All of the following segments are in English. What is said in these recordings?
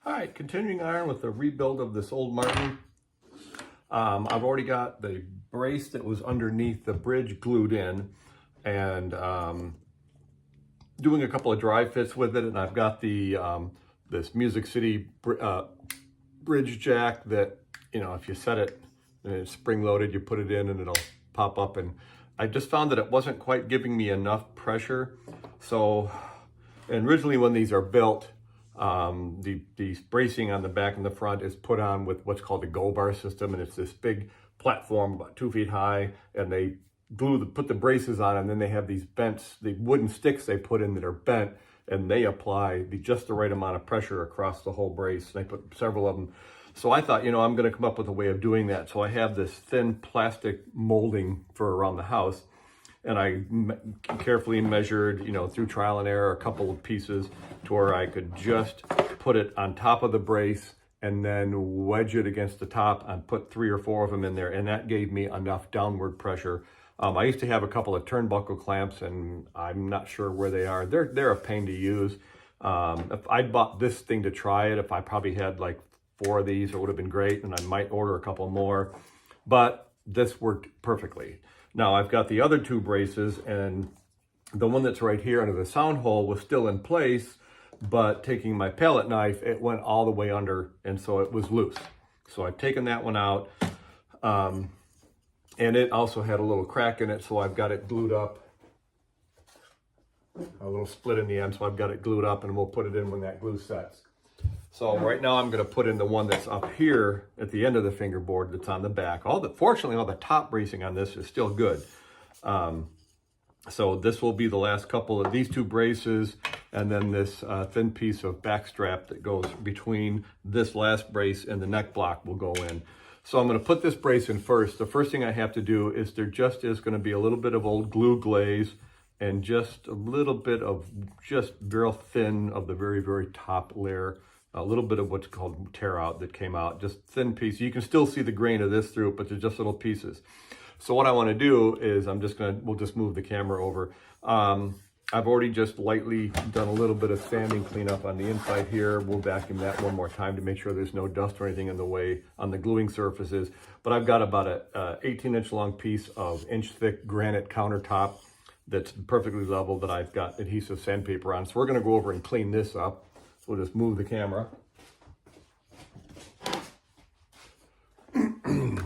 All right, continuing on with the rebuild of this old Martin. I've already got the brace that was underneath the bridge glued in, and doing a couple of dry fits with it. And I've got the this Music City bridge jack that, you know, if you set it and it's spring loaded, you put it in and it'll pop up. And I just found that it wasn't quite giving me enough pressure. So, and originally when these are built, the bracing on the back and the front is put on with what's called a Go Bar system, and it's this big platform about 2 feet high, and they put the braces on, and then they have these the wooden sticks they put in that are bent, and they apply just the right amount of pressure across the whole brace. And they put several of them. So I thought, you know, I'm going to come up with a way of doing that. So I have this thin plastic molding for around the house. And I carefully measured, you know, through trial and error, a couple of pieces to where I could just put it on top of the brace and then wedge it against the top and put 3 or 4 of them in there. And that gave me enough downward pressure. I used to have a couple of turnbuckle clamps, and I'm not sure where they are. They're a pain to use. If I'd bought this thing to try it, if I probably had like 4 of these, it would have been great. And I might order a couple more, but this worked perfectly. Now I've got the other 2 braces, and the one that's right here under the sound hole was still in place, but taking my palette knife, it went all the way under, and so it was loose. So I've taken that one out, and it also had a little crack in it, so I've got it glued up, a little split in the end, so I've got it glued up, and we'll put it in when that glue sets. So right now I'm going to put in the one that's up here at the end of the fingerboard that's on the back. Fortunately, all the top bracing on this is still good. So this will be the last couple of these 2 braces, and then this thin piece of back strap that goes between this last brace and the neck block will go in. So I'm going to put this brace in first. The first thing I have to do is there just is going to be a little bit of old glue glaze and just a little bit of just real thin of the very, very top layer. A little bit of what's called tear out that came out, just thin piece. You can still see the grain of this through it, but they're just little pieces. So what I want to do is we'll just move the camera over. I've already just lightly done a little bit of sanding cleanup on the inside here. We'll vacuum that one more time to make sure there's no dust or anything in the way on the gluing surfaces. But I've got about a 18-inch long piece of inch-thick granite countertop that's perfectly level that I've got adhesive sandpaper on. So we're going to go over and clean this up. We'll just move the camera. And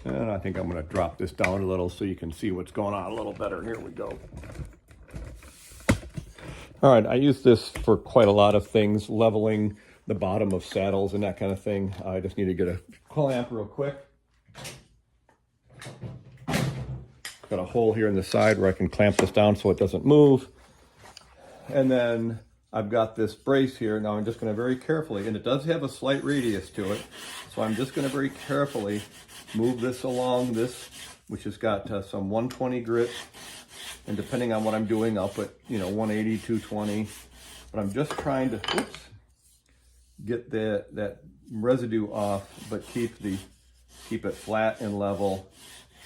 I think I'm going to drop this down a little so you can see what's going on a little better. Here we go. All right, I use this for quite a lot of things, leveling the bottom of saddles and that kind of thing. I just need to get a clamp real quick. Got a hole here in the side where I can clamp this down so it doesn't move. And then I've got this brace here. Now I'm just going to very carefully, and it does have a slight radius to it, so I'm just going to very carefully move this along this, which has got some 120 grit, and depending on what I'm doing, I'll put, you know, 180, 220, but I'm just trying to get that residue off, but keep it flat and level,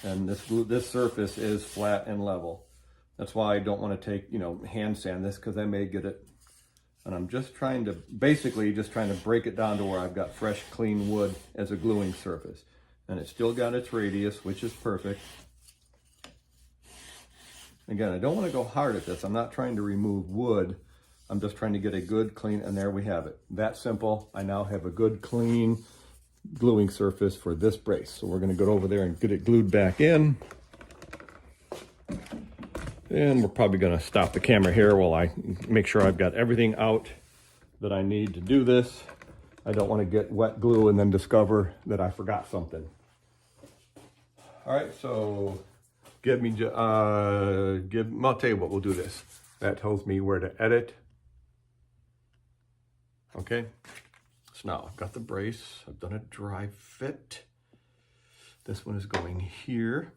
and this surface is flat and level. That's why I don't want to take, you know, hand sand this, because I may get it. And I'm just trying to, basically just trying to break it down to where I've got fresh, clean wood as a gluing surface. And it's still got its radius, which is perfect. Again, I don't want to go hard at this. I'm not trying to remove wood. I'm just trying to get a good, clean, and there we have it. That simple. I now have a good, clean gluing surface for this brace. So we're going to go over there and get it glued back in. And we're probably going to stop the camera here while I make sure I've got everything out that I need to do this. I don't want to get wet glue and then discover that I forgot something. All right, so I'll tell you what, we'll do this. That tells me where to edit. Okay, so now I've got the brace. I've done a dry fit. This one is going here.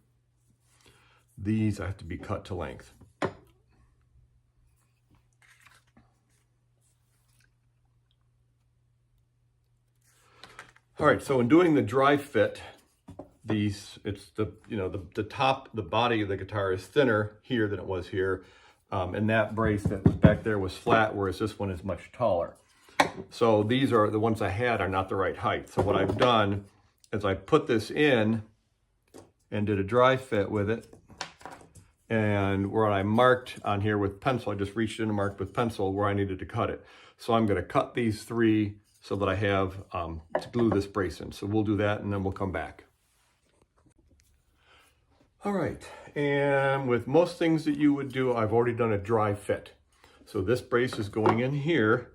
These have to be cut to length. All right, so in doing the dry fit, it's the, you know, the top, the body of the guitar is thinner here than it was here. And that brace that was back there was flat, whereas this one is much taller. So these are the ones I had are not the right height. So what I've done is I put this in and did a dry fit with it. And where I marked on here with pencil, I just reached in and marked with pencil where I needed to cut it. So I'm gonna cut these 3 so that I have to glue this brace in. So we'll do that and then we'll come back. All right, and with most things that you would do, I've already done a dry fit. So this brace is going in here.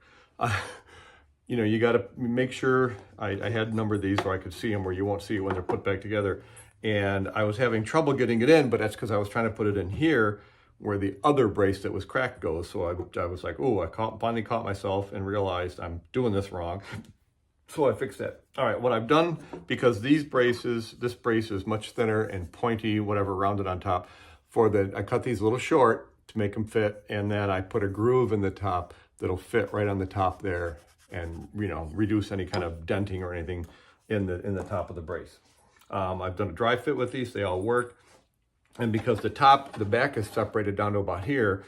You know, you gotta make sure, I had numbered these so I could see them where you won't see it when they're put back together. And I was having trouble getting it in, but that's because I was trying to put it in here where the other brace that was cracked goes. So I was like, oh, finally caught myself and realized I'm doing this wrong. So I fixed that. All right, what I've done, because this brace is much thinner and pointy, whatever, rounded on top, I cut these a little short to make them fit, and then I put a groove in the top that'll fit right on the top there and, you know, reduce any kind of denting or anything in the top of the brace. I've done a dry fit with these, they all work. And because the back is separated down to about here,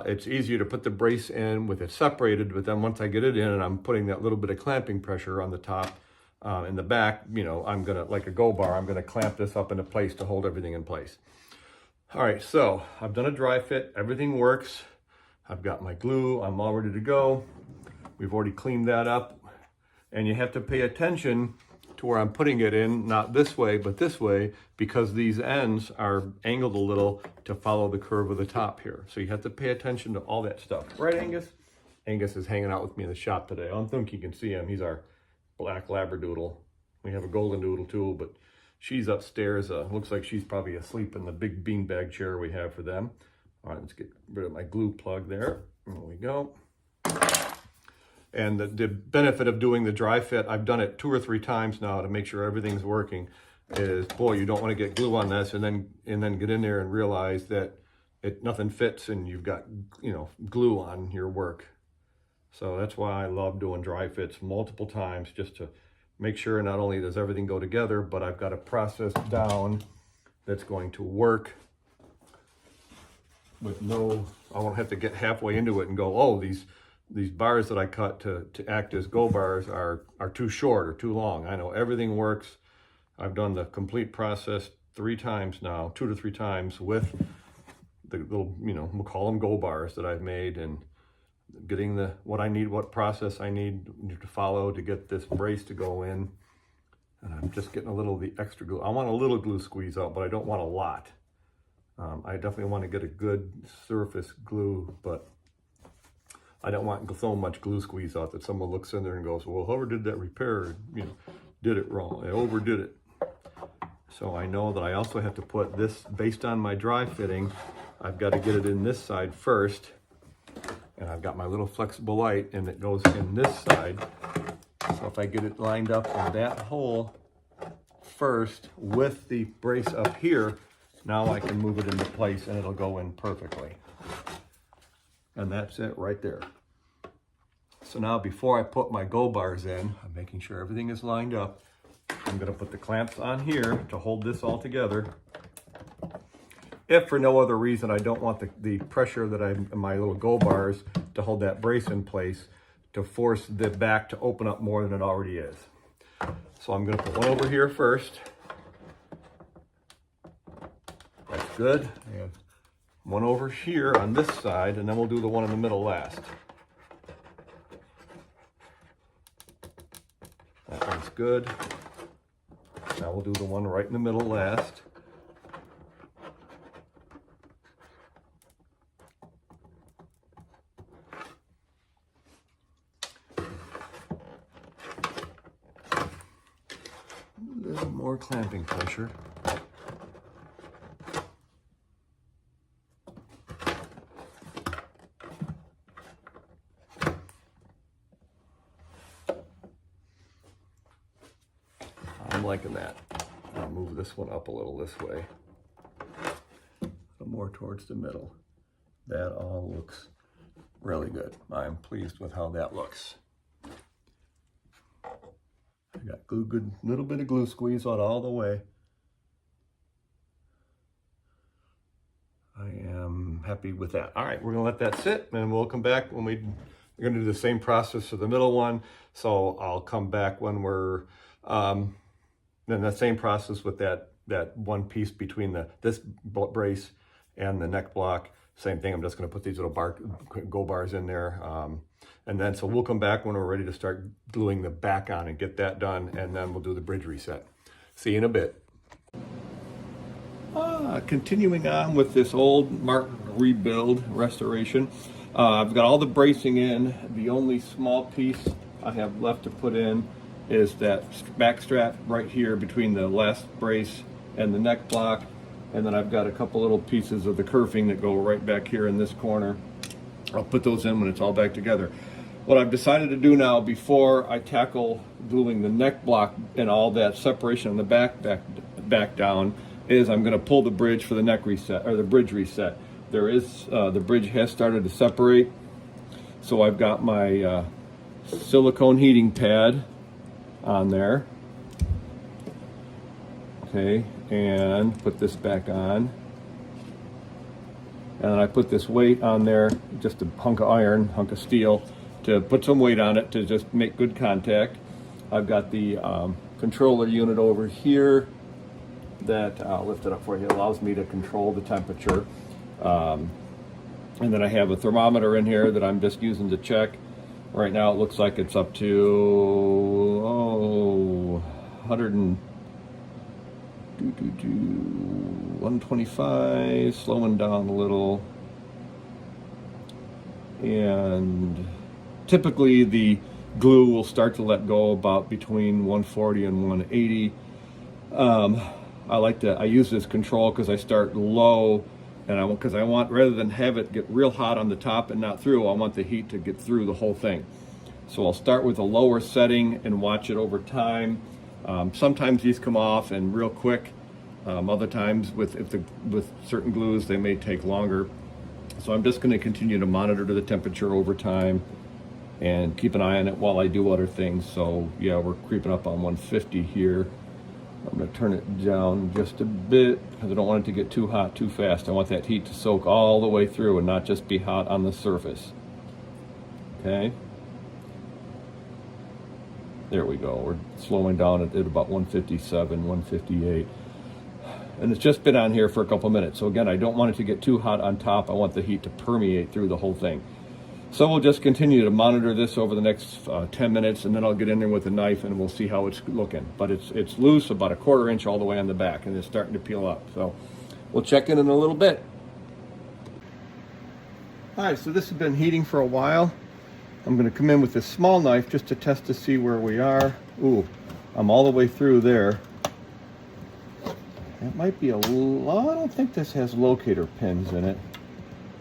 it's easier to put the brace in with it separated, but then once I get it in and I'm putting that little bit of clamping pressure on the top and the back, you know, I'm gonna, like a go bar, I'm gonna clamp this up into place to hold everything in place. All right, so I've done a dry fit, everything works. I've got my glue, I'm all ready to go. We've already cleaned that up, and you have to pay attention to where I'm putting it in, not this way, but this way, because these ends are angled a little to follow the curve of the top here. So you have to pay attention to all that stuff. Right, Angus? Angus is hanging out with me in the shop today. I don't think you can see him. He's our black Labradoodle. We have a golden doodle too, but she's upstairs. Looks like she's probably asleep in the big beanbag chair we have for them. All right, let's get rid of my glue plug there. There we go. And the benefit of doing the dry fit, I've done it 2 or 3 times now to make sure everything's working, is, boy, you don't want to get glue on this and then get in there and realize that nothing fits and you've got, you know, glue on your work. So that's why I love doing dry fits multiple times, just to make sure not only does everything go together, but I've got a process down that's going to work with I won't have to get halfway into it and go, oh, these bars that I cut to act as go bars are too short or too long. I know everything works. I've done the complete process 3 times now, 2 to 3 times, with the little, you know, we'll call them go bars that I've made, and getting what process I need to follow to get this brace to go in. And I'm just getting a little of the extra glue. I want a little glue squeeze out, but I don't want a lot. I definitely want to get a good surface glue, but I don't want so much glue squeeze out that someone looks in there and goes, well, whoever did that repair, you know, did it wrong. They overdid it. So I know that I also have to put this, based on my dry fitting, I've got to get it in this side first. And I've got my little flexible light, and it goes in this side. So if I get it lined up in that hole first with the brace up here, now I can move it into place and it'll go in perfectly. And that's it right there. So now before I put my go bars in, I'm making sure everything is lined up. I'm gonna put the clamps on here to hold this all together. If for no other reason I don't want the pressure that my little go bars to hold that brace in place, to force the back to open up more than it already is. So I'm gonna put one over here first. That's good. I have one over here on this side, and then we'll do the one in the middle last. That one's good. Now we'll do the one right in the middle last. A little more clamping pressure. I'm liking that. I'll move this one up a little this way. A little more towards the middle. That all looks really good. I'm pleased with how that looks. I got good little bit of glue squeeze on all the way. I am I'm happy with that. All right, we're gonna let that sit, and we'll come back when we're gonna do the same process for the middle one. So I'll come back when we're, then the same process with that one piece between this brace and the neck block. Same thing, I'm just gonna put these little go bars in there. And then, so we'll come back when we're ready to start gluing the back on and get that done, and then we'll do the bridge reset. See you in a bit. Continuing on with this old Martin rebuild restoration. I've got all the bracing in. The only small piece I have left to put in is that back strap right here between the last brace and the neck block. And then I've got a couple little pieces of the kerfing that go right back here in this corner. I'll put those in when it's all back together. What I've decided to do now, before I tackle gluing the neck block and all that separation on the back down, is I'm going to pull the bridge for the neck reset, or the bridge reset. There is, the bridge has started to separate. So I've got my silicone heating pad on there. Okay, and put this back on. And I put this weight on there, just a hunk of iron, hunk of steel, to put some weight on it to just make good contact. I've got the controller unit over here that I'll lift it up for you. It allows me to control the temperature. And then I have a thermometer in here that I'm just using to check. Right now it looks like it's up to 125, slowing down a little. And typically the glue will start to let go about between 140 and 180. I use this control because I start low, and because I want, rather than have it get real hot on the top and not through, I want the heat to get through the whole thing. So I'll start with a lower setting and watch it over time. Sometimes these come off and real quick. Other times with certain glues, they may take longer. So I'm just going to continue to monitor the temperature over time and keep an eye on it while I do other things. So yeah, we're creeping up on 150 here. I'm going to turn it down just a bit because I don't want it to get too hot too fast. I want that heat to soak all the way through and not just be hot on the surface. Okay. There we go. We're slowing down at about 157, 158. And it's just been on here for a couple minutes. So again, I don't want it to get too hot on top. I want the heat to permeate through the whole thing. So we'll just continue to monitor this over the next 10 minutes, and then I'll get in there with a knife and we'll see how it's looking. But it's loose, about 1/4 inch all the way on the back, and it's starting to peel up. So we'll check in a little bit. All right, so this has been heating for a while. I'm going to come in with this small knife just to test to see where we are. Ooh, I'm all the way through there. It might be I don't think this has locator pins in it.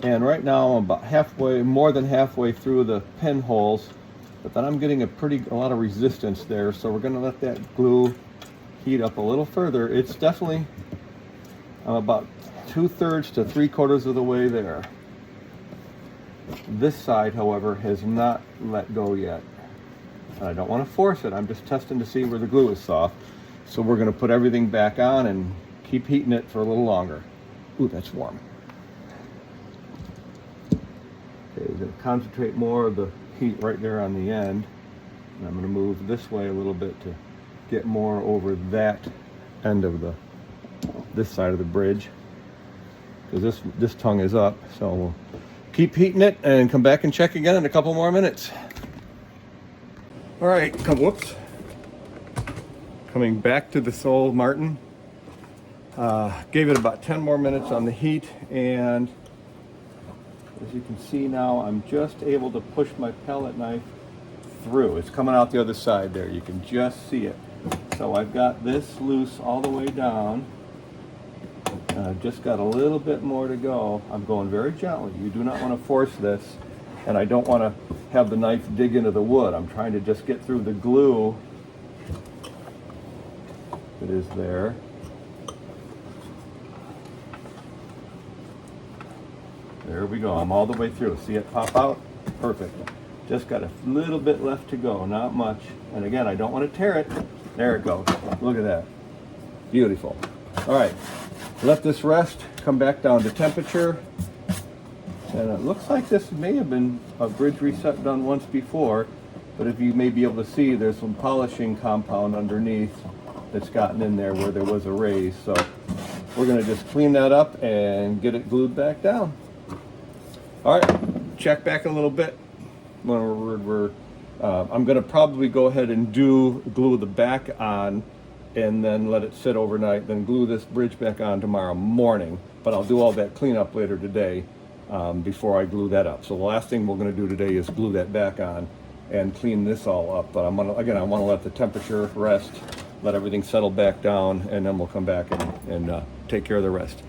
And right now I'm about halfway, more than halfway through the pinholes, but then I'm getting a lot of resistance there. So we're going to let that glue heat up a little further. It's definitely, I'm about 2/3 to 3/4 of the way there. This side, however, has not let go yet. And I don't want to force it. I'm just testing to see where the glue is soft. So we're going to put everything back on and keep heating it for a little longer. Ooh, that's warm. Okay, we're going to concentrate more of the heat right there on the end. And I'm going to move this way a little bit to get more over that end of this side of the bridge. Because this tongue is up. So we'll keep heating it and come back and check again in a couple more minutes. All right, whoops. Coming back to this old Martin. Gave it about 10 more minutes on the heat, and as you can see now, I'm just able to push my palette knife through. It's coming out the other side there. You can just see it. So I've got this loose all the way down. And I've just got a little bit more to go. I'm going very gently. You do not want to force this, and I don't want to have the knife dig into the wood. I'm trying to just get through the glue that is there. There we go. I'm all the way through. See it pop out? Perfect. Just got a little bit left to go, not much. And again, I don't want to tear it. There it goes. Look at that. Beautiful. All right. Let this rest. Come back down to temperature. And it looks like this may have been a bridge reset done once before, but if you may be able to see, there's some polishing compound underneath that's gotten in there where there was a raise. So we're gonna just clean that up and get it glued back down. All right, check back a little bit. I'm gonna probably go ahead and glue the back on and then let it sit overnight, then glue this bridge back on tomorrow morning. But I'll do all that cleanup later today before I glue that up. So the last thing we're gonna do today is glue that back on and clean this all up. But I wanna let the temperature rest, let everything settle back down, and then we'll come back and take care of the rest.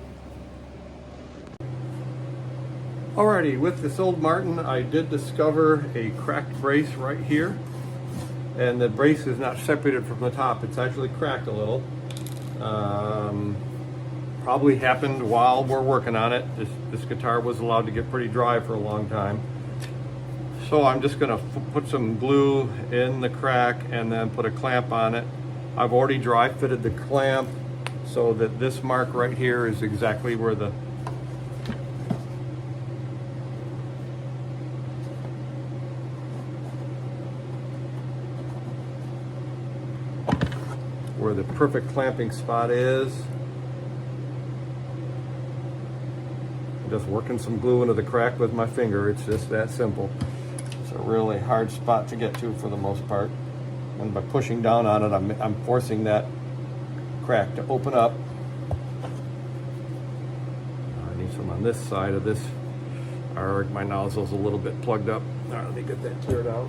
Alrighty, with this old Martin, I did discover a cracked brace right here. And the brace is not separated from the top. It's actually cracked a little. Probably happened while we're working on it. This guitar was allowed to get pretty dry for a long time. So I'm just gonna put some glue in the crack and then put a clamp on it. I've already dry fitted the clamp so that this mark right here is exactly where the perfect clamping spot is. Just working some glue into the crack with my finger. It's just that simple. It's a really hard spot to get to for the most part. And by pushing down on it, I'm forcing that crack to open up. I need some on this side of this. My nozzle's a little bit plugged up. All right, let me get that cleared out.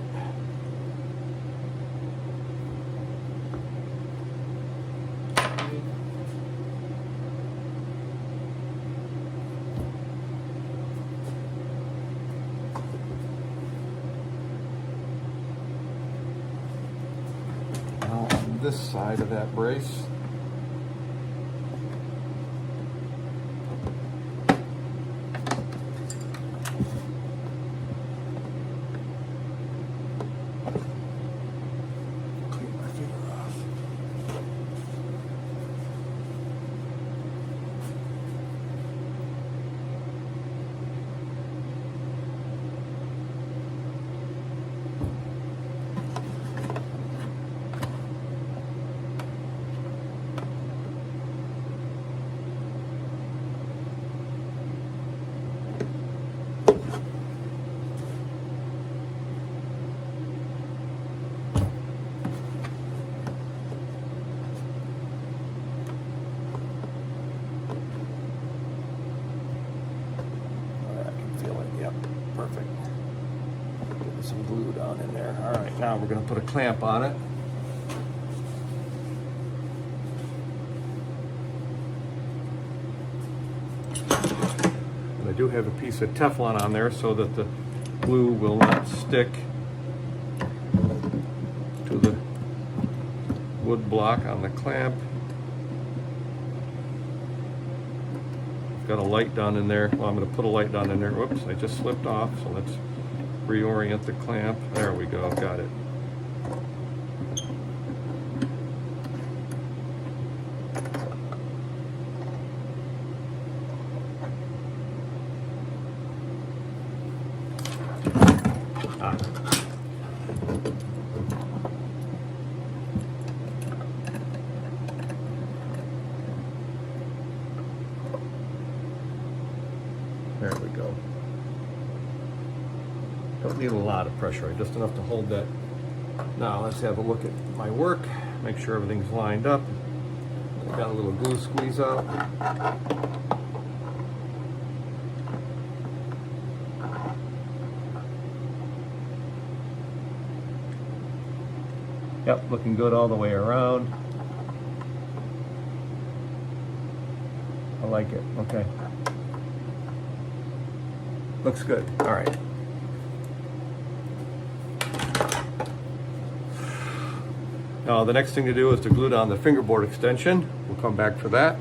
This side of that brace. Clean my finger off. Perfect. Get some glue down in there. All right, now we're going to put a clamp on it. And I do have a piece of Teflon on there so that the glue will not stick to the wood block on the clamp. Got a light down in there. Well, I'm going to put a light down in there. Whoops, I just slipped off. So let's reorient the clamp. There we go. Got it. There we go. Don't need a lot of pressure, just enough to hold that. Now let's have a look at my work, make sure everything's lined up. I got a little glue squeeze out. Yep, looking good all the way around. I like it, okay. Looks good. All right. Now the next thing to do is to glue down the fingerboard extension. We'll come back for that.